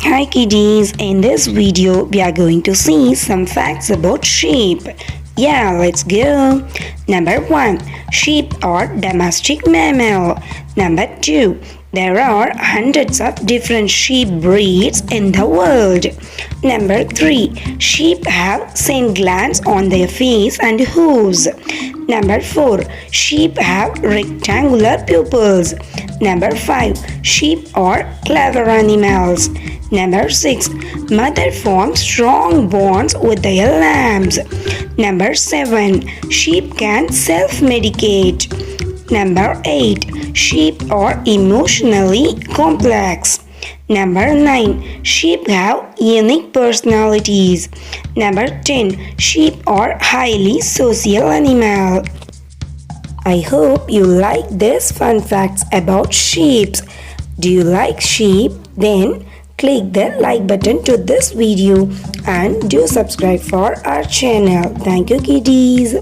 Hi kiddies, in this video we are going to see some facts about sheep. Yeah, let's go. Number 1. Sheep are domestic mammal. Number 2. There are hundreds of different sheep breeds in the world. Number 3. Sheep have scent glands on their face and hooves. Number 4. Sheep have rectangular pupils. Number 5. Sheep are clever animals. Number 6. Mother forms strong bonds with their lambs. Number 7. Sheep can self-medicate. Number 8. Sheep are emotionally complex. Number 9. Sheep have unique personalities. Number 10. Sheep are highly social animal. I hope you like these fun facts about sheep. Do you like sheep? Then click the like button to this video and do subscribe for our channel. Thank you kiddies.